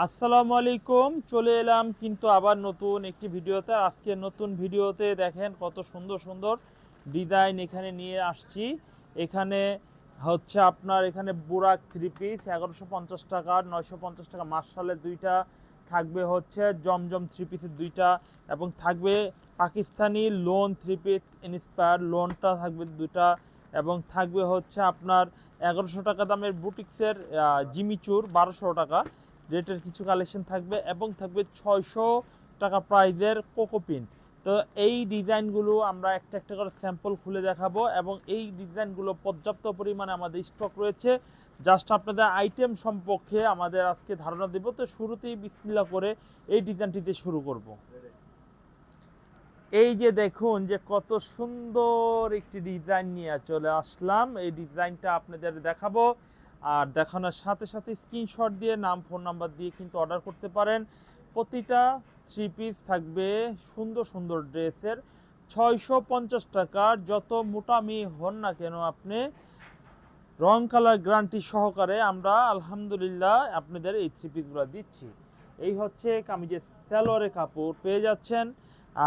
আসসালামু আলাইকুম। চলে এলাম কিন্তু আবার নতুন একটি ভিডিওতে। আজকে নতুন ভিডিওতে দেখেন কত সুন্দর সুন্দর ডিজাইন এখানে নিয়ে আসছি। এখানে হচ্ছে আপনার এখানে বুরাক থ্রি পিস 1150 টাকা, 950 টাকা মার্শালের দুইটা থাকবে, হচ্ছে জমজম থ্রি পিসের দুইটা, এবং থাকবে Pakistani loan three piece inspire লোনটা থাকবে দুটা, এবং থাকবে হচ্ছে আপনার 1100 টাকা দামের বুটিক্সের জিমিচুর 1200 টাকা রেটের কিছু কালেকশন থাকবে, এবং থাকবে 600 টাকা প্রাইজের কোকোপিন। তো এই ডিজাইনগুলো আমরা একটা একটা করে স্যাম্পল খুলে দেখাবো, এবং এই ডিজাইনগুলো পর্যাপ্ত পরিমাণে আমাদের স্টক রয়েছে। জাস্ট আপনাদের আইটেম সম্পর্কে আমাদের আজকে ধারণা দেব। তো শুরুতেই বিসমিল্লাহ করে এই ডিজাইনটিতে শুরু করব। এই যে দেখুন যে কত সুন্দর একটি ডিজাইন নিয়ে চলে আসলাম, এই ডিজাইনটা আপনাদের দেখাবো। আর দেখানোর সাথে সাথে স্ক্রিনশট দিয়ে নাম ফোন নাম্বার দিয়ে কিন্তু অর্ডার করতে পারেন। প্রতিটা থ্রি পিস থাকবে সুন্দর সুন্দর ড্রেসের 650 টাকার। যত মোটামি হন না কেন আপনি, রং কালার গ্যারান্টি সহকারে আমরা আলহামদুলিল্লাহ আপনাদের এই থ্রি পিসগুলো দিচ্ছি। এই হচ্ছে কামিজের সালোয়ারের কাপড় পেয়ে যাচ্ছেন।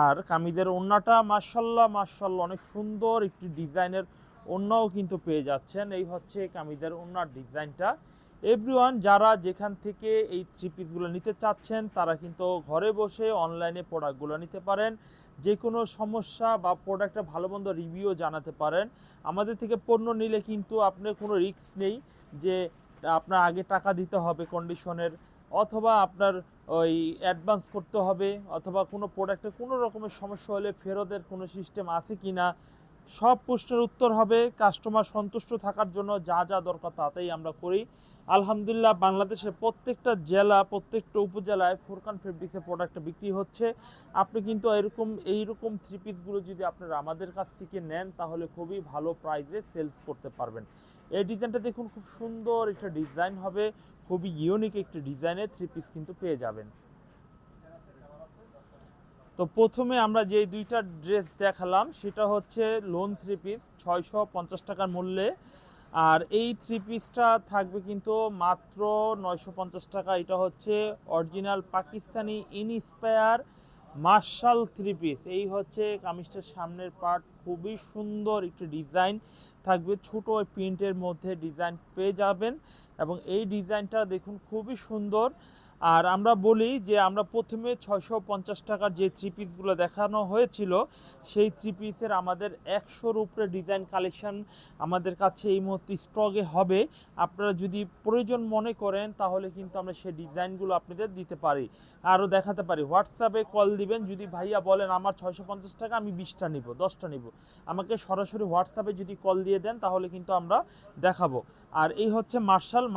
আর কামিজের ওড়নাটা মাশাল্লাহ মাশাল্লাহ অনেক সুন্দর একটি ডিজাইনের ওড়নাও কিন্তু পেয়ে যাচ্ছেন। এই হচ্ছে কামিজের ওড়নার ডিজাইনটা। এভরিওয়ান যারা যেখান থেকে এই থ্রি পিসগুলো নিতে চাচ্ছেন তারা কিন্তু ঘরে বসে অনলাইনে প্রোডাক্টগুলো নিতে পারেন। যে কোনো সমস্যা বা প্রোডাক্টের ভালো মন্দ রিভিউ জানাতে পারেন। আমাদের থেকে পণ্য নিলে কিন্তু আপনার কোনো রিস্ক নেই যে আপনার আগে টাকা দিতে হবে কন্ডিশনের, অথবা আপনার ওই অ্যাডভান্স করতে হবে, অথবা কোনো প্রোডাক্টে কোনো রকমের সমস্যা হলে ফেরতের কোনো সিস্টেম আছে কি না, সব প্রশ্নের উত্তর হবে। কাস্টমার সন্তুষ্ট থাকার জন্য যা যা দরকার তাতেই আমরা করি। আলহামদুলিল্লাহ বাংলাদেশের প্রত্যেকটা জেলা, প্রত্যেকটা উপজেলায় ফুরকান ফেব্রিক্সের প্রোডাক্ট বিক্রি হচ্ছে। আপনি কিন্তু এইরকম থ্রি পিসগুলো যদি আপনারা আমাদের কাছ থেকে নেন তাহলে খুবই ভালো প্রাইসে সেলস করতে পারবেন। এই ডিজাইনটা দেখুন, খুব সুন্দর একটা ডিজাইন হবে, খুবই ইউনিক একটি ডিজাইনের থ্রি পিস কিন্তু পেয়ে যাবেন। তো প্রথমে আমরা যে দুইটা ড্রেস দেখালাম সেটা হচ্ছে লোন থ্রি পিস 650 টাকার মূল্যে। আর এই থ্রি পিসটা থাকবে কিন্তু মাত্র 950 টাকা। এটা হচ্ছে original Pakistani inspire marshal three piece. এই হচ্ছে কামিজটার সামনের পার্ট, খুবই সুন্দর একটি ডিজাইন থাকবে, ছোট প্রিন্টের মধ্যে ডিজাইন পেয়ে যাবেন, এবং এই ডিজাইনটা দেখুন খুবই সুন্দর। আর আমরা বলি যে আমরা প্রথমে 650 টাকার যে থ্রি পিসগুলো দেখানো হয়েছিল সেই থ্রি পিসের আমাদের 100-র উপরে ডিজাইন কালেকশন আমাদের কাছে এই মুহূর্তে স্টকে হবে। আপনারা যদি প্রয়োজন মনে করেন তাহলে কিন্তু আমরা সেই ডিজাইনগুলো আপনাদের দিতে পারি, আরও দেখাতে পারি। হোয়াটসঅ্যাপে কল দিবেন, যদি ভাইয়া বলেন আমার 650 টাকা আমি 20টা নিব 10টা নিব, আমাকে সরাসরি হোয়াটসঅ্যাপে যদি কল দিয়ে দেন তাহলে কিন্তু আমরা দেখাবো। আর এই হচ্ছে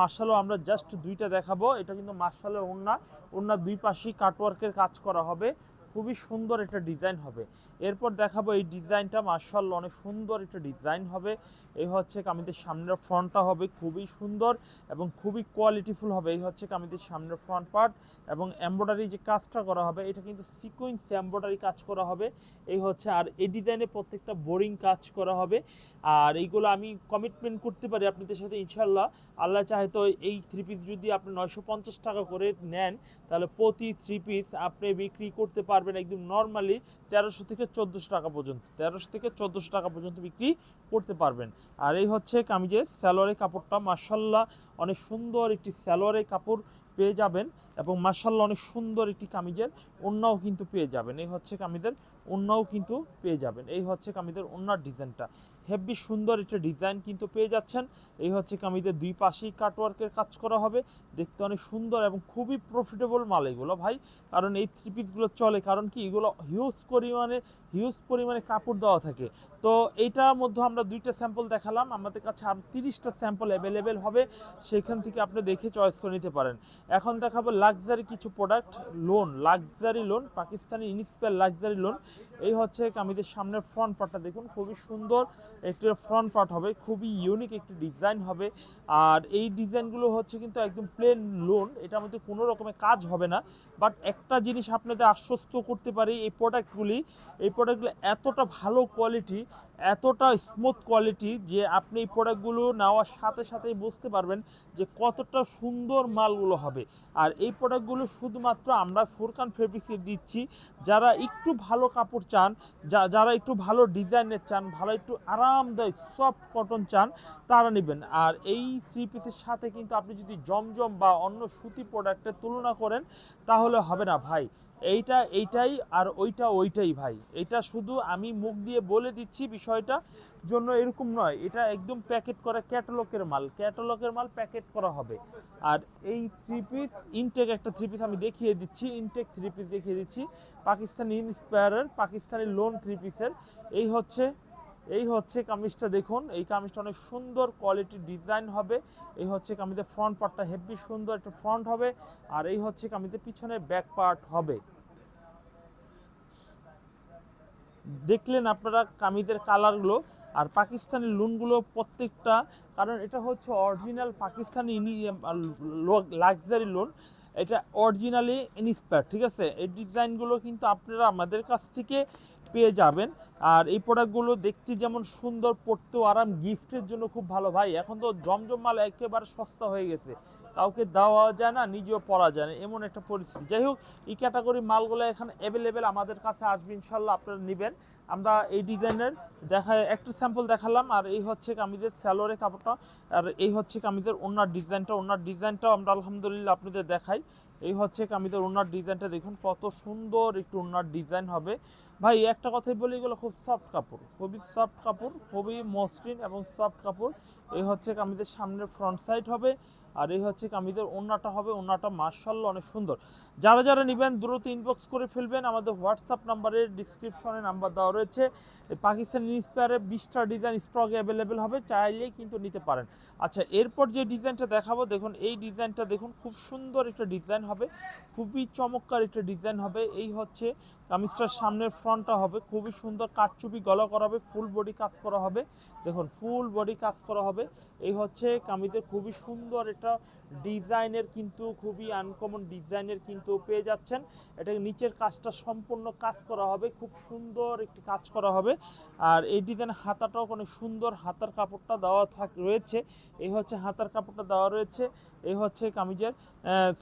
মার্শালও আমরা জাস্ট দুইটা দেখাবো। এটা কিন্তু মার্শালের ওড়না দুই পাশেই কাটওয়ার্কের কাজ করা হবে, খুবই সুন্দর একটা ডিজাইন হবে। এরপর দেখাবো এই ডিজাইনটা, মার্শাল্লাহ অনেক সুন্দর একটা ডিজাইন হবে। এই হচ্ছে কামিজের সামনের ফ্রন্টটা হবে খুবই সুন্দর এবং খুবই কোয়ালিটিফুল হবে। এই হচ্ছে কামিজের সামনের ফ্রন্ট পার্ট, এবং এমব্রয়ডারি যে কাজটা করা হবে এটা কিন্তু সিকোয়েন্স এমব্রয়ডারি কাজ করা হবে। এই হচ্ছে, আর এই ডিজাইনে প্রত্যেকটা বোরিং কাজ করা হবে। আর এইগুলো আমি কমিটমেন্ট করতে পারি আপনাদের সাথে ইনশাল্লাহ, আল্লাহ চাহে তো এই থ্রি পিস যদি আপনি 950 টাকা করে নেন তাহলে প্রতি থ্রি পিস আপনি বিক্রি করতে পারবেন একদম নর্মালি 1300 থেকে 1400 টাকা পর্যন্ত, 1300 থেকে 1400 টাকা পর্যন্ত বিক্রি করতে পারবেন। আর এই হচ্ছে কামিজের সালোয়ারের কাপড়টা, মাশাল্লাহ অনেক সুন্দর একটি সালোয়ারের কাপড় পেয়ে যাবেন, এবং মাশাল্লাহ অনেক সুন্দর একটি কামিজের ওড়নাও কিন্তু পেয়ে যাবেন। এই হচ্ছে কামিজের ওড়নাও কিন্তু পেয়ে যাবেন। এই হচ্ছে কামিজের ওড়নার ডিজাইনটা, হেভি সুন্দর একটা ডিজাইন কিন্তু পেয়ে যাচ্ছেন। এই হচ্ছে কামিজের দুই পাশেই কাটওয়ার্কের কাজ করা হবে, দেখতে অনেক সুন্দর এবং খুবই প্রফিটেবল মাল এগুলো ভাই। কারণ এই থ্রি পিসগুলো চলে, কারণ কি এগুলো হিউজ পরিমাণে কাপড় দেওয়া থাকে। তো এইটার মধ্যে আমরা দুইটা স্যাম্পল দেখালাম, আমাদের কাছে আরও 30টা স্যাম্পল অ্যাভেলেবেল হবে, সেখান থেকে আপনি দেখে চয়েস করে নিতে পারেন। এখন দেখাবো লাক্সারি কিছু product, luxury loan, Pakistani inspire luxury loan. এই হচ্ছে কামিজের সামনের ফ্রন্ট পার্টটা দেখুন, খুবই সুন্দর একটি ফ্রন্ট পার্ট হবে, খুবই ইউনিক একটি ডিজাইন হবে। আর এই ডিজাইনগুলো হচ্ছে কিন্তু একদম প্লেন লোন, এটার মধ্যে কোনো রকমের কাজ হবে না। বাট একটা জিনিস আপনাদের আশ্বস্ত করতে পারি, এই প্রোডাক্টগুলো এতটা ভালো কোয়ালিটি, এতটা স্মুথ কোয়ালিটি যে আপনি এই প্রোডাক্টগুলো নেওয়ার সাথে সাথেই বুঝতে পারবেন যে কতটা সুন্দর মালগুলো হবে। আর এই প্রোডাক্টগুলো শুধুমাত্র আমরা ফুরকান ফেব্রিক্সে দিচ্ছি। যারা একটু ভালো কাপড় চান, যারা একটু ভালো ডিজাইনের চান, ভালো একটু আরামদায়ক সফট কটন চান, তারা নেবেন। আর এই থ্রি পিসের সাথে কিন্তু আপনি যদি জমজম বা অন্য সুতি প্রোডাক্টের তুলনা করেন তাহলে হবে না ভাই। এইটাই আর ওইটাই ভাই। এটা শুধু আমি মুখ দিয়ে বলে দিচ্ছি বিষয়টা, জন্য এরকম নয়। এটা একদম প্যাকেট করা ক্যাটালগের মাল প্যাকেট করা হবে। আর এই থ্রি পিস ইনটেক একটা থ্রি পিস আমি দেখিয়ে দিচ্ছি, ইনটেক থ্রি পিস দেখিয়ে দিচ্ছি, পাকিস্তানি ইন্সপায়ারের পাকিস্তানি লোন থ্রি পিসের। এই হচ্ছে কামিজটা দেখুন। এই কামিজটা অনেক সুন্দর কোয়ালিটির ডিজাইন হবে। এই হচ্ছে কামিজের ফ্রন্ট পার্টটা হেভি সুন্দর একটা ফ্রন্ট হবে। আর এই হচ্ছে কামিজের পিছনে ব্যাক পার্ট হবে। দেখলেন আপনারা কামিজের কালারগুলো আর পাকিস্তানি লুনগুলো প্রত্যেকটা, কারণ এটা হচ্ছে অরিজিনাল পাকিস্তানি লাক্সারি লোন, এটা অরিজিনালি ইন্সপায়ার, ঠিক আছে। এই ডিজাইনগুলো কিন্তু আপনারা আমাদের কাছ থেকে পেয়ে যাবেন। আর এই প্রোডাক্টগুলো দেখতে যেমন সুন্দর, পড়তেও আরাম, গিফটের জন্য খুব ভালো ভাই। এখন তো জমজম মাল একেবারে সস্তা হয়ে গেছে, কাউকে দেওয়া যায় না, নিজেও পরা যায় না, এমন একটা পরিস্থিতি। যাই হোক, এই ক্যাটাগরি মালগুলো এখানে অ্যাভেলেবেল, আমাদের কাছে আসবে ইনশাল্লাহ, আপনারা নেবেন। আমরা এই ডিজাইনের একটা স্যাম্পল দেখালাম। আর এই হচ্ছে কামিজের স্যালোয়ারের কাপড়টা, আর এই হচ্ছে কামিজের ওনার ডিজাইনটাও আমরা আলহামদুলিল্লাহ আপনাদের দেখাই। এই হচ্ছে কামিজের ওনার ডিজাইনটা দেখুন, কত সুন্দর একটু ওনার ডিজাইন হবে ভাই। একটা কথাই বলি, এগুলো খুব সফট কাপড়, খুবই সফট কাপড়, খুবই মসৃণ এবং সফট কাপড়। এই হচ্ছে কামিজের সামনের ফ্রন্ট সাইড হবে। আর এই হচ্ছে কামিজের ওড়নাটা হবে, ওড়নাটা মাশাআল্লাহ অনেক সুন্দর। যারা নেবেন দ্রুত ইনবক্স করে ফেলবেন। আমাদের হোয়াটসঅ্যাপ নাম্বারের ডিসক্রিপশনে নাম্বার দেওয়া রয়েছে। পাকিস্তানি ইন্সপায়ারে 20টা ডিজাইন স্টকে অ্যাভেলেবেল হবে, চাইলেই কিন্তু নিতে পারেন। আচ্ছা, এরপর যে ডিজাইনটা দেখাবো দেখুন, এই ডিজাইনটা দেখুন, খুব সুন্দর একটা ডিজাইন হবে, খুবই চমৎকার একটা ডিজাইন হবে। এই হচ্ছে কামিজটার সামনের ফ্রন্টটা হবে খুবই সুন্দর, কাটচুপি গলা করা হবে, ফুল বডি কাজ করা হবে। দেখুন, ফুল বডি কাজ করা হবে। এই হচ্ছে কামিজের খুবই সুন্দর এটা ডিজাইনের, কিন্তু খুবই আনকমন ডিজাইনের কিন্তু পেয়ে যাচ্ছেন। এটা নিচের কাজটা সম্পূর্ণ কাজ করা হবে, খুব সুন্দর একটি কাজ করা হবে। আর এই ডিজাইন হাতাটাও অনেক সুন্দর, হাতার কাপড়টা দেওয়া রয়েছে। এই হচ্ছে হাতার কাপড়টা দেওয়া রয়েছে। এই হচ্ছে কামিজের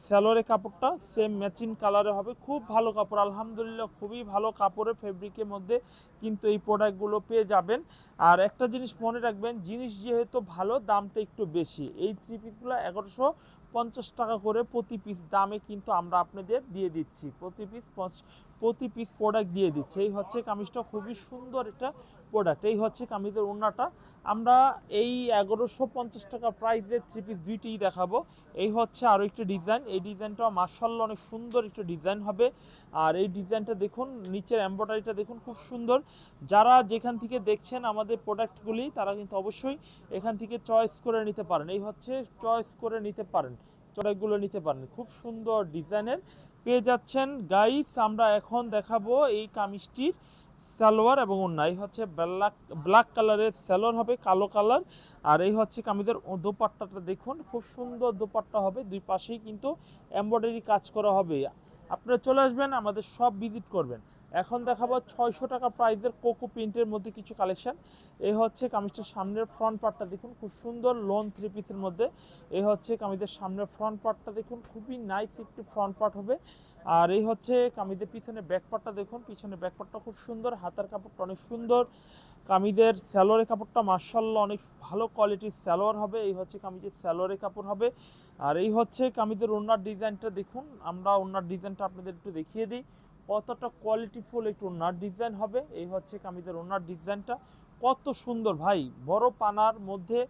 স্যালোয়ারের কাপড়টা সেম ম্যাচিং কালারে হবে, খুব ভালো কাপড় আলহামদুলিল্লাহ, খুবই ভালো কাপড়ের ফেব্রিকের মধ্যে কিন্তু এই প্রোডাক্টগুলো পেয়ে যাবেন। আর একটা জিনিস মনে রাখবেন, জিনিস যেহেতু ভালো, দামটা একটু বেশি। এই থ্রি পিসগুলো 1150 টাকা করে প্রতি পিস দামে কিন্তু আমরা আপনাদের দিয়ে দিচ্ছি, প্রতি পিস প্রোডাক্ট দিয়ে দিচ্ছি। এই হচ্ছে কামিজটা, খুবই সুন্দর একটা প্রোডাক্ট। এই হচ্ছে কামিজের ওড়নাটা। আমরা এই 1150 টাকা প্রাইসের থ্রি পিস দুইটিই দেখাবো। এই হচ্ছে আরও একটি ডিজাইন, এই ডিজাইনটা মাশাআল্লাহ অনেক সুন্দর একটা ডিজাইন হবে। আর এই ডিজাইনটা দেখুন, নিচের এমব্রয়ডারিটা দেখুন, খুব সুন্দর। যারা যেখান থেকে দেখছেন আমাদের প্রোডাক্টগুলি, তারা কিন্তু অবশ্যই এখান থেকে চয়েস করে নিতে পারেন। এই হচ্ছে চয়েস করে নিতে পারেন, প্রোডাক্টগুলো নিতে পারেন, খুব সুন্দর ডিজাইনের পেয়ে যাচ্ছেন গাইস। আমরা এখন দেখাবো এই কামিজটির সালোয়ার এবং ওড়না। এই হচ্ছে ব্ল্যাক কালারের সালোয়ার হবে, কালো কালার। আর এই হচ্ছে কামিজের দোপাট্টাটা দেখুন, খুব সুন্দর দোপাট্টা হবে, দুই পাশেই কিন্তু এমব্রয়ডারি কাজ করা হবে। আপনারা চলে আসবেন, আমাদের সব ভিজিট করবেন। এখন দেখাবো 600 টাকা প্রাইসের কোকো প্রিন্টের মধ্যে কিছু কালেকশন। এই হচ্ছে কামিজটার সামনের ফ্রন্ট পার্টটা দেখুন, খুব সুন্দর লোন থ্রি পিসের মধ্যে। এই হচ্ছে কামিজের সামনের ফ্রন্ট পার্টটা দেখুন, খুবই নাইস একটি ফ্রন্ট পার্ট হবে। আর এই হচ্ছে কামিজের পিছনে ব্যাক পার্টটা দেখুন, পিছনে ব্যাক পার্টটা খুব সুন্দর, হাতার কাপড়টা অনেক সুন্দর। কামিজের স্যালোয়ারের কাপড়টা মাশাআল্লাহ অনেক ভালো কোয়ালিটির স্যালোয়ার হবে। এই হচ্ছে কামিজের স্যালোয়ারের কাপড় হবে। আর এই হচ্ছে কামিজের ওড়নার ডিজাইনটা দেখুন, আমরা ওড়নার ডিজাইনটা আপনাদের একটু দেখিয়ে দিই, কতটা কোয়ালিটিফুল একটু ওড়নার ডিজাইন হবে। এই হচ্ছে কামিজের ওড়নার ডিজাইনটা, কত সুন্দর ভাই। বড় পানার মধ্যে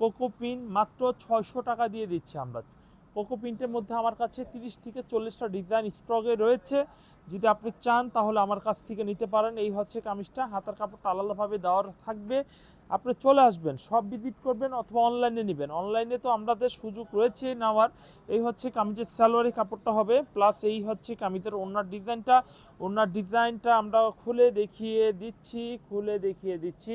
কোকো প্রিন্ট মাত্র 600 টাকা দিয়ে দিচ্ছি আমরা। কোকো প্রিন্টের মধ্যে আমার কাছে 30 থেকে 40টা ডিজাইন স্টকে রয়েছে, যদি আপনি চান তাহলে আমার কাছ থেকে নিতে পারেন। এই হচ্ছে কামিজটা, হাতার কাপড়টা আলাদাভাবে দেওয়ার থাকবে। আপনি চলে আসবেন, সব ভিজিট করবেন অথবা অনলাইনে নেবেন। অনলাইনে তো আমাদের সুযোগ রয়েছে নেওয়ার। এই হচ্ছে কামিজের সালোয়ারি কাপড়টা হবে, প্লাস এই হচ্ছে কামিজের ওড়নার ডিজাইনটা আমরা খুলে দেখিয়ে দিচ্ছি।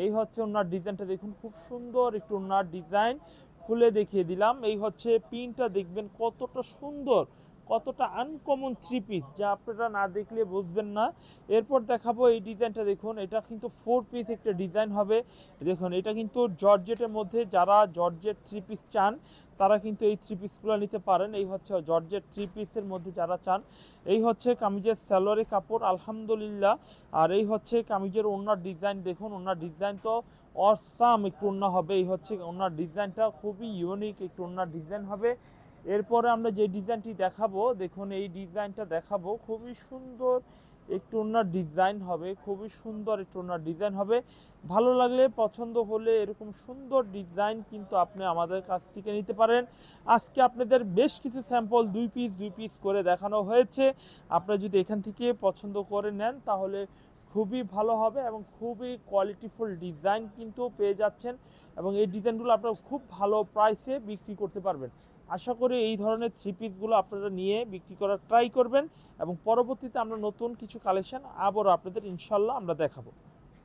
এই হচ্ছে ওড়নার ডিজাইনটা দেখুন, খুব সুন্দর একটু ওড়নার ডিজাইন খুলে দেখিয়ে দিলাম। এই হচ্ছে প্রিন্টটা দেখবেন কতটা সুন্দর, কতটা আনকমন থ্রি পিস, যা আপনারা না দেখলে বুঝবেন না। এরপর দেখাবো এই ডিজাইনটা, দেখুন এটা কিন্তু 4 পিস একটা ডিজাইন হবে। দেখুন এটা কিন্তু জর্জেটের মধ্যে, যারা জর্জেট থ্রি পিস চান তারা কিন্তু এই থ্রি পিসগুলো নিতে পারেন। এই হচ্ছে জর্জেট থ্রি পিসের মধ্যে যারা চান। এই হচ্ছে কামিজের সালোয়ারের কাপড়, আলহামদুলিল্লাহ। আর এই হচ্ছে কামিজের ওড়নার ডিজাইন, দেখুন ওড়নার ডিজাইন তো অসাম একটু ওড়না হবে। এই হচ্ছে ওড়নার ডিজাইনটা খুবই ইউনিক একটু ওড়নার ডিজাইন হবে। এরপরে আমরা যে ডিজাইনটি দেখাবো, দেখুন এই ডিজাইনটা দেখাবো, খুবই সুন্দর একটু ওড়নার ডিজাইন হবে, খুবই সুন্দর একটু ওড়নার ডিজাইন হবে। ভালো লাগলে, পছন্দ হলে এরকম সুন্দর ডিজাইন কিন্তু আপনি আমাদের কাছ থেকে নিতে পারেন। আজকে আপনাদের বেশ কিছু স্যাম্পল দুই পিস করে দেখানো হয়েছে। আপনারা যদি এখান থেকে পছন্দ করে নেন তাহলে খুবই ভালো হবে এবং খুবই কোয়ালিটিফুল ডিজাইন কিন্তু পেয়ে যাচ্ছেন, এবং এই ডিজাইনগুলো আপনারা খুব ভালো প্রাইসে বিক্রি করতে পারবেন। আশা করি এই ধরনের থ্রি পিসগুলো আপনারা নিয়ে বিক্রি করার ট্রাই করবেন, এবং পরবর্তীতে আমরা নতুন কিছু কালেকশন আবারও আপনাদের ইনশাল্লাহ আমরা দেখাবো।